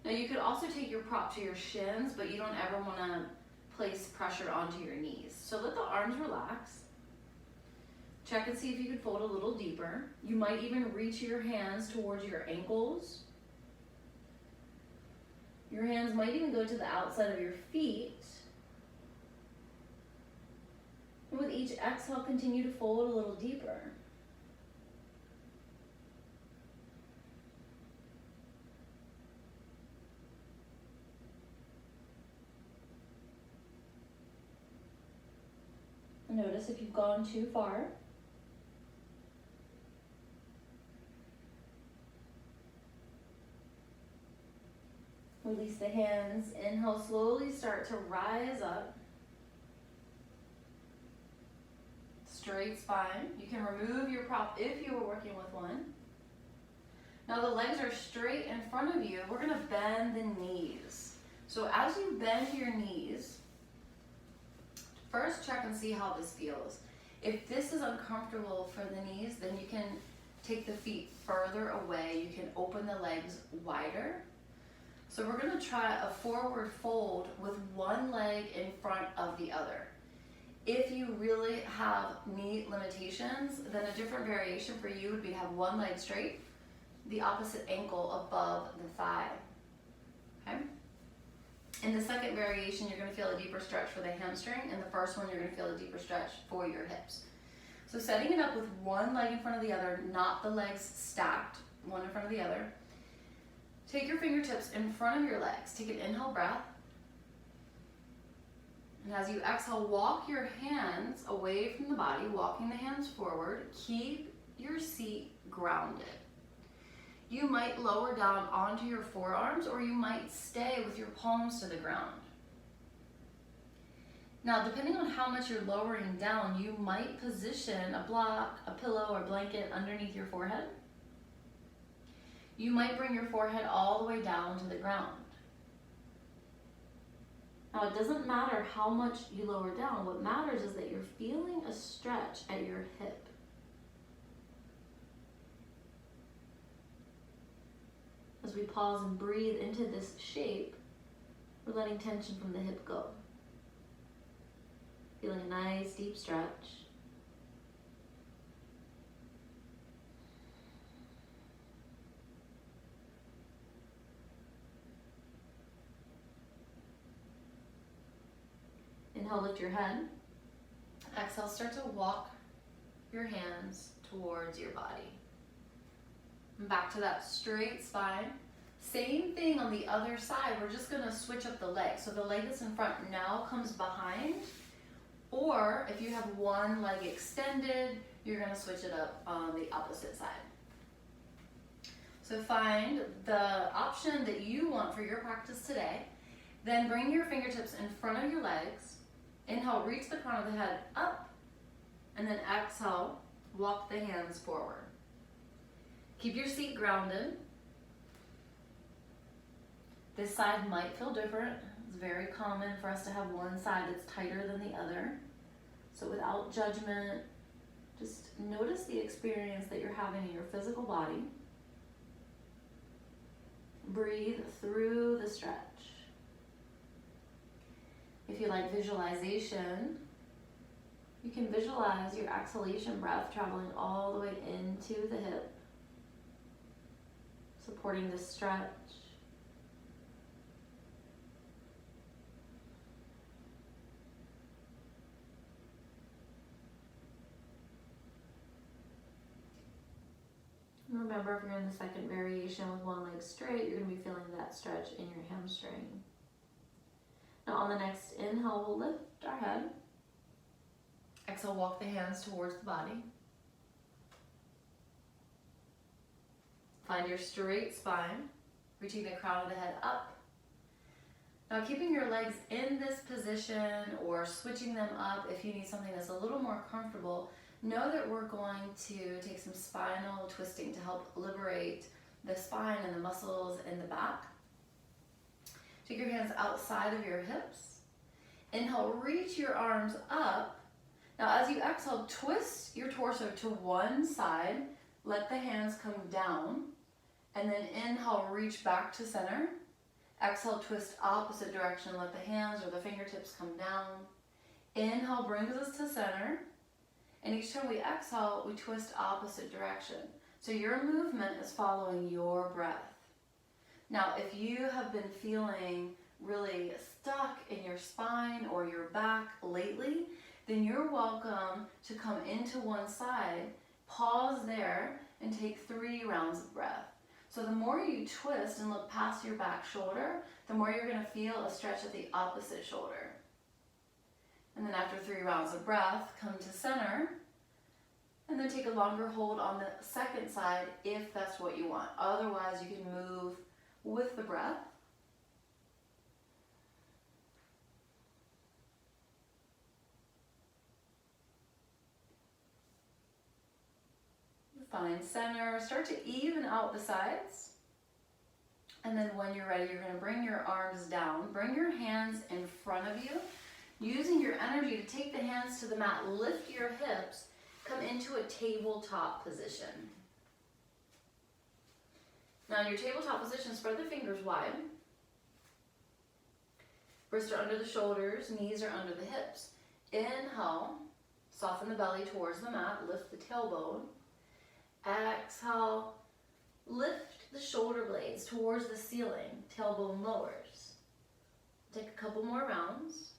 Now you could also take your prop to your shins, but you don't ever want to place pressure onto your knees. So let the arms relax. Check and see if you can fold a little deeper. You might even reach your hands towards your ankles. Your hands might even go to the outside of your feet. And with each exhale, continue to fold a little deeper. Notice if you've gone too far. Release the hands. Inhale, slowly start to rise up. Straight spine. You can remove your prop if you were working with one. Now the legs are straight in front of you. We're going to bend the knees. So as you bend your knees, first check and see how this feels. If this is uncomfortable for the knees, then you can take the feet further away. You can open the legs wider. So we're going to try a forward fold with one leg in front of the other. If you really have knee limitations, then a different variation for you would be to have one leg straight, the opposite ankle above the thigh. Okay? In the second variation, you're going to feel a deeper stretch for the hamstring. In the first one, you're going to feel a deeper stretch for your hips. So setting it up with one leg in front of the other, not the legs stacked, one in front of the other. Take your fingertips in front of your legs. Take an inhale breath. And as you exhale, walk your hands away from the body, walking the hands forward. Keep your seat grounded. You might lower down onto your forearms, or you might stay with your palms to the ground. Now, depending on how much you're lowering down, you might position a block, a pillow, or blanket underneath your forehead. You might bring your forehead all the way down to the ground. Now, it doesn't matter how much you lower down. What matters is that you're feeling a stretch at your hip. As we pause and breathe into this shape, we're letting tension from the hip go. Feeling a nice deep stretch. Inhale, lift your head. Exhale, start to walk your hands towards your body. And back to that straight spine. Same thing on the other side. We're just going to switch up the leg. So the leg that's in front now comes behind. Or if you have one leg extended, you're going to switch it up on the opposite side. So find the option that you want for your practice today. Then bring your fingertips in front of your legs. Inhale, reach the crown of the head up. And then exhale, walk the hands forward. Keep your seat grounded. This side might feel different. It's very common for us to have one side that's tighter than the other. So without judgment, just notice the experience that you're having in your physical body. Breathe through the stretch. If you like visualization, you can visualize your exhalation breath traveling all the way into the hip, supporting the stretch. And remember, if you're in the second variation with one leg straight, you're going to be feeling that stretch in your hamstring. Now on the next inhale, we'll lift our head. Exhale, walk the hands towards the body. Find your straight spine, reaching the crown of the head up. Now keeping your legs in this position or switching them up if you need something that's a little more comfortable, know that we're going to take some spinal twisting to help liberate the spine and the muscles in the back. Take your hands outside of your hips. Inhale, reach your arms up. Now as you exhale, twist your torso to one side. Let the hands come down. And then inhale, reach back to center. Exhale, twist opposite direction. Let the hands or the fingertips come down. Inhale brings us to center. And each time we exhale, we twist opposite direction. So your movement is following your breath. Now, if you have been feeling really stuck in your spine or your back lately, then you're welcome to come into one side, pause there, and take 3 rounds of breath. So the more you twist and look past your back shoulder, the more you're going to feel a stretch at the opposite shoulder. And then after 3 rounds of breath, come to center, and then take a longer hold on the second side if that's what you want. Otherwise, you can move with the breath. Find center, start to even out the sides. And then when you're ready, you're going to bring your arms down. Bring your hands in front of you. Using your energy to take the hands to the mat, lift your hips, come into a tabletop position. Now in your tabletop position, spread the fingers wide. Wrists are under the shoulders, knees are under the hips. Inhale, soften the belly towards the mat, lift the tailbone. Exhale, lift the shoulder blades towards the ceiling, tailbone lowers. Take a couple more rounds.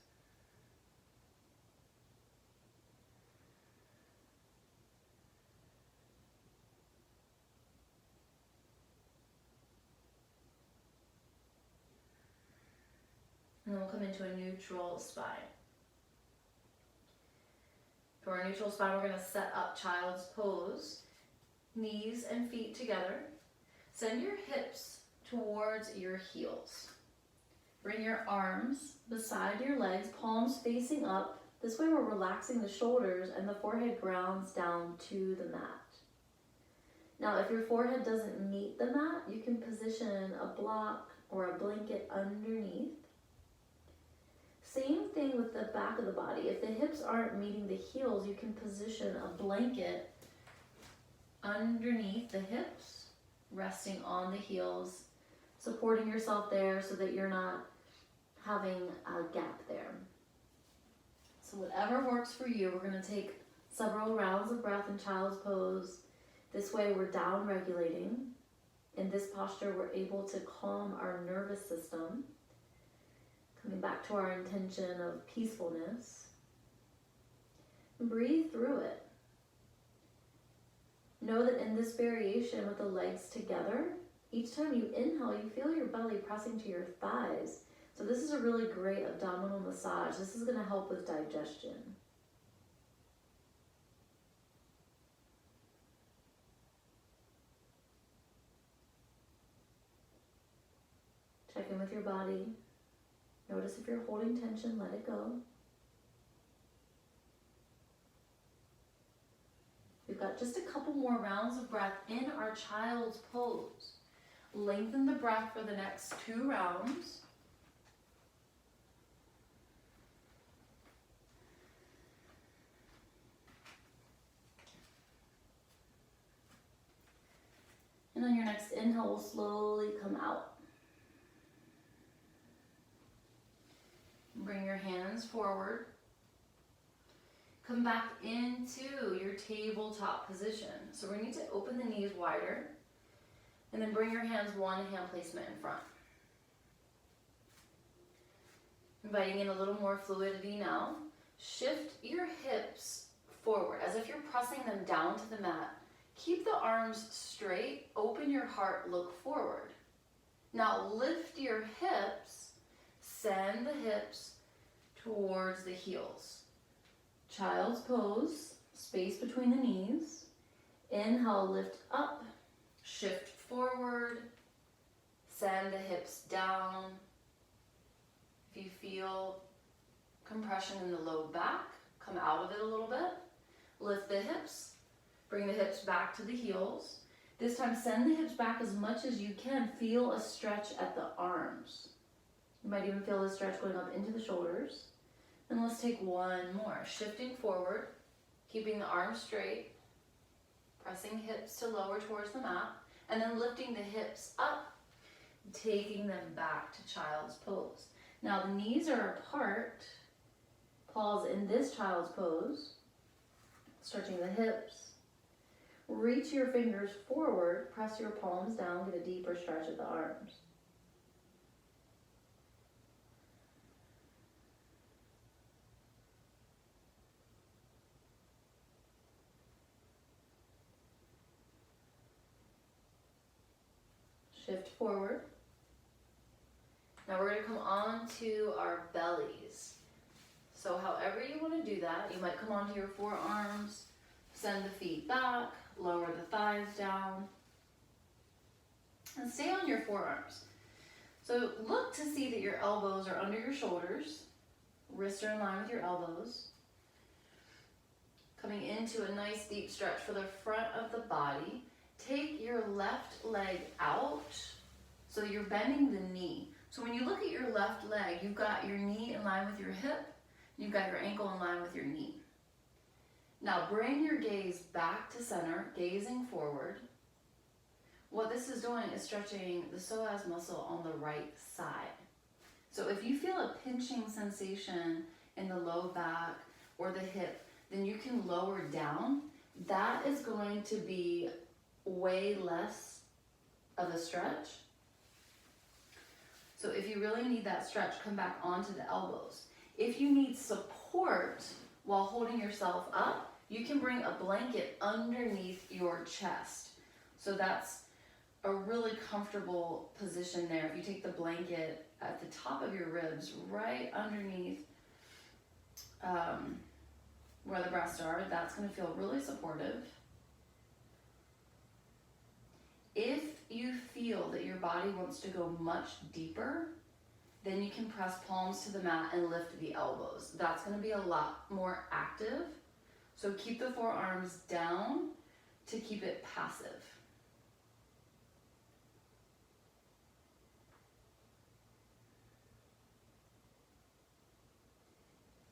And then we'll come into a neutral spine. For our neutral spine, we're going to set up child's pose. Knees and feet together. Send your hips towards your heels. Bring your arms beside your legs, palms facing up. This way we're relaxing the shoulders and the forehead grounds down to the mat. Now if your forehead doesn't meet the mat, you can position a block or a blanket underneath. Same thing with the back of the body. If the hips aren't meeting the heels, you can position a blanket underneath the hips, resting on the heels, supporting yourself there so that you're not having a gap there. So whatever works for you, we're going to take several rounds of breath in child's pose. This way we're down regulating. In this posture, we're able to calm our nervous system. Coming back to our intention of peacefulness. Breathe through it. Know that in this variation with the legs together, each time you inhale, you feel your belly pressing to your thighs. So this is a really great abdominal massage. This is going to help with digestion. Check in with your body. Notice if you're holding tension, let it go. We've got just a couple more rounds of breath in our child's pose. Lengthen the breath for the next 2 rounds. And on your next inhale, we'll slowly come out. Bring your hands forward. Come back into your tabletop position. So we need to open the knees wider. And then bring your hands one hand placement in front. Inviting in a little more fluidity now. Shift your hips forward as if you're pressing them down to the mat. Keep the arms straight. Open your heart, look forward. Now lift your hips. Send the hips towards the heels. Child's pose, space between the knees. Inhale, lift up, shift forward, send the hips down. If you feel compression in the low back, come out of it a little bit. Lift the hips, bring the hips back to the heels. This time, send the hips back as much as you can. Feel a stretch at the arms. You might even feel the stretch going up into the shoulders. And let's take one more. Shifting forward, keeping the arms straight, pressing hips to lower towards the mat. And then lifting the hips up, taking them back to child's pose. Now the knees are apart, paws in this child's pose, stretching the hips. Reach your fingers forward, press your palms down, get a deeper stretch of the arms. Shift forward. Now we're going to come on to our bellies. So however you want to do that, you might come onto your forearms, send the feet back, lower the thighs down, and stay on your forearms. So look to see that your elbows are under your shoulders, wrists are in line with your elbows. Coming into a nice deep stretch for the front of the body. Take your left leg out, so you're bending the knee. So when you look at your left leg, you've got your knee in line with your hip, you've got your ankle in line with your knee. Now bring your gaze back to center, gazing forward. What this is doing is stretching the psoas muscle on the right side. So if you feel a pinching sensation in the low back or the hip, then you can lower down. That is going to be way less of a stretch. So if you really need that stretch, come back onto the elbows. If you need support while holding yourself up, you can bring a blanket underneath your chest. So that's a really comfortable position there. If you take the blanket at the top of your ribs, right underneath where the breasts are, that's going to feel really supportive. If you feel that your body wants to go much deeper, then you can press palms to the mat and lift the elbows. That's going to be a lot more active. So keep the forearms down to keep it passive.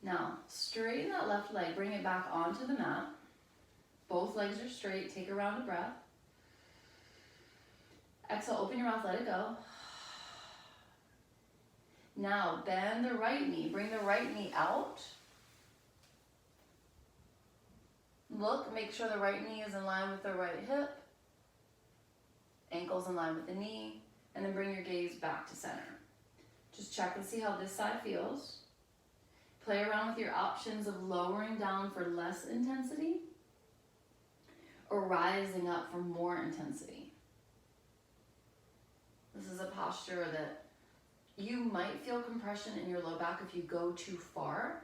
Now, straighten that left leg, bring it back onto the mat. Both legs are straight, take a round of breath. Exhale, open your mouth, let it go. Now, bend the right knee, bring the right knee out. Look, make sure the right knee is in line with the right hip. Ankles in line with the knee. And then bring your gaze back to center. Just check and see how this side feels. Play around with your options of lowering down for less intensity or rising up for more intensity. This is a posture that you might feel compression in your low back if you go too far.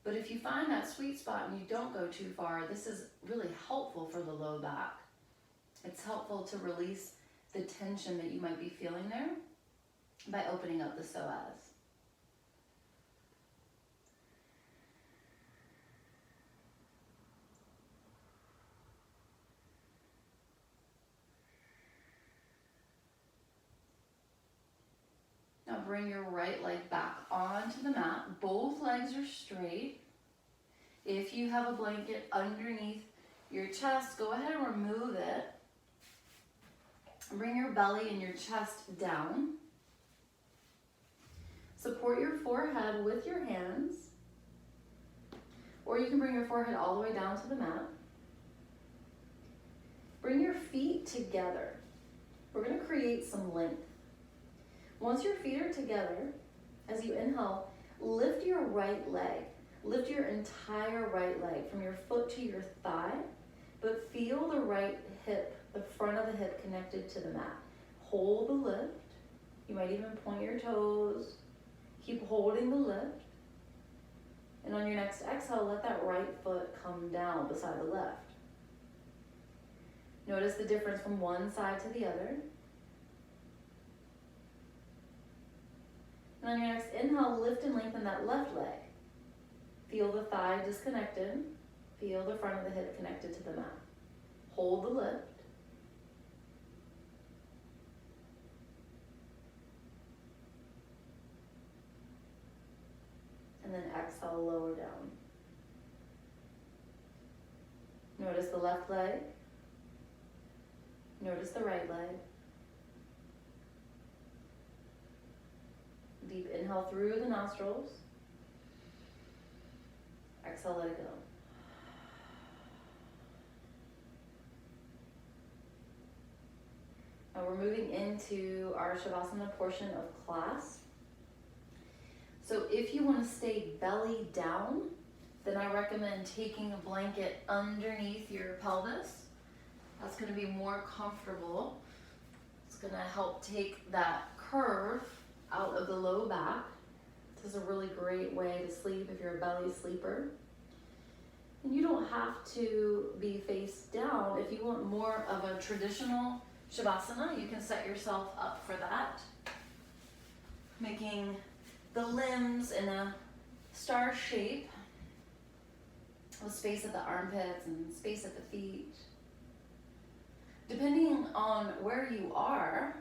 But if you find that sweet spot and you don't go too far, this is really helpful for the low back. It's helpful to release the tension that you might be feeling there by opening up the psoas. Now bring your right leg back onto the mat. Both legs are straight. If you have a blanket underneath your chest, go ahead and remove it. Bring your belly and your chest down. Support your forehead with your hands. Or you can bring your forehead all the way down to the mat. Bring your feet together. We're going to create some length. Once your feet are together, as you inhale, lift your right leg. Lift your entire right leg from your foot to your thigh, but feel the right hip, the front of the hip connected to the mat. Hold the lift. You might even point your toes. Keep holding the lift. And on your next exhale, let that right foot come down beside the left. Notice the difference from one side to the other. And on your next inhale, lift and lengthen that left leg. Feel the thigh disconnected. Feel the front of the hip connected to the mat. Hold the lift. And then exhale, lower down. Notice the left leg. Notice the right leg. Deep inhale through the nostrils. Exhale, let it go. Now we're moving into our Shavasana portion of class. So if you want to stay belly down, then I recommend taking a blanket underneath your pelvis. That's going to be more comfortable. It's going to help take that curve out of the low back. This is a really great way to sleep if you're a belly sleeper. And you don't have to be face down. If you want more of a traditional Shavasana, you can set yourself up for that. Making the limbs in a star shape with space at the armpits and space at the feet. Depending on where you are,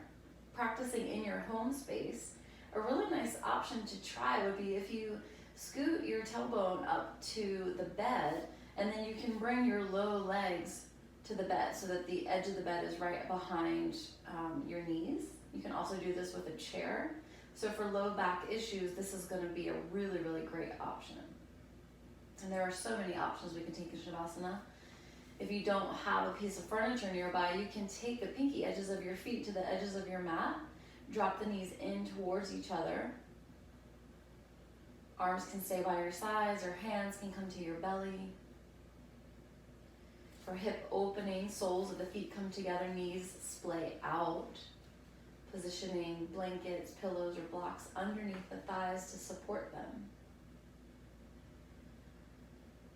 practicing in your home space, a really nice option to try would be if you scoot your tailbone up to the bed, and then you can bring your low legs to the bed so that the edge of the bed is right behind your knees. You can also do this with a chair. So for low back issues, this is going to be a really, really great option. And there are so many options we can take in Shavasana. If you don't have a piece of furniture nearby, you can take the pinky edges of your feet to the edges of your mat, drop the knees in towards each other. Arms can stay by your sides, or hands can come to your belly. For hip opening, soles of the feet come together, knees splay out. Positioning blankets, pillows, or blocks underneath the thighs to support them.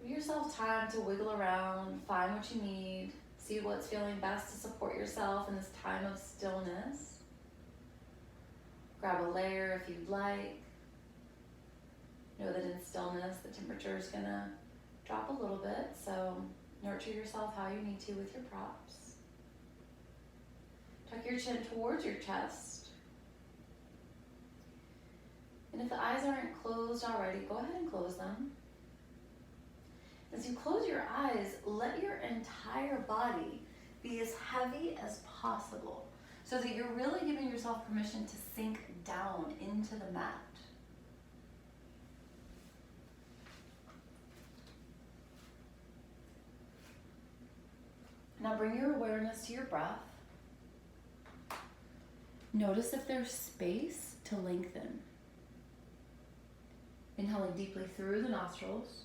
Give yourself time to wiggle around, find what you need, see what's feeling best to support yourself in this time of stillness. Grab a layer if you'd like. Know that in stillness, the temperature is gonna drop a little bit, so nurture yourself how you need to with your props. Tuck your chin towards your chest. And if the eyes aren't closed already, go ahead and close them. As you close your eyes, let your entire body be as heavy as possible so that you're really giving yourself permission to sink down into the mat. Now bring your awareness to your breath. Notice if there's space to lengthen. Inhaling deeply through the nostrils.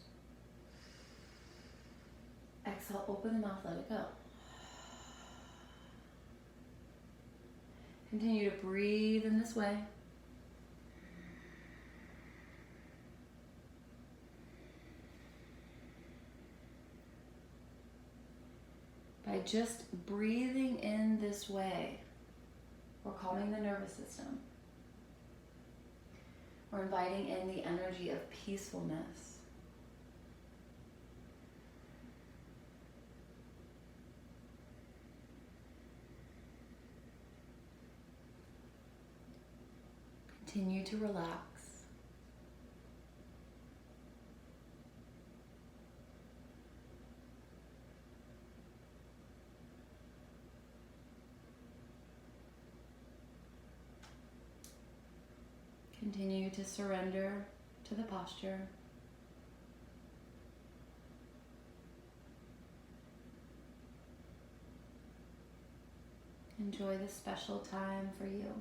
Exhale, open the mouth, let it go. Continue to breathe in this way. By just breathing in this way, we're calming the nervous system. We're inviting in the energy of peacefulness. Continue to relax. Continue to surrender to the posture. Enjoy this special time for you.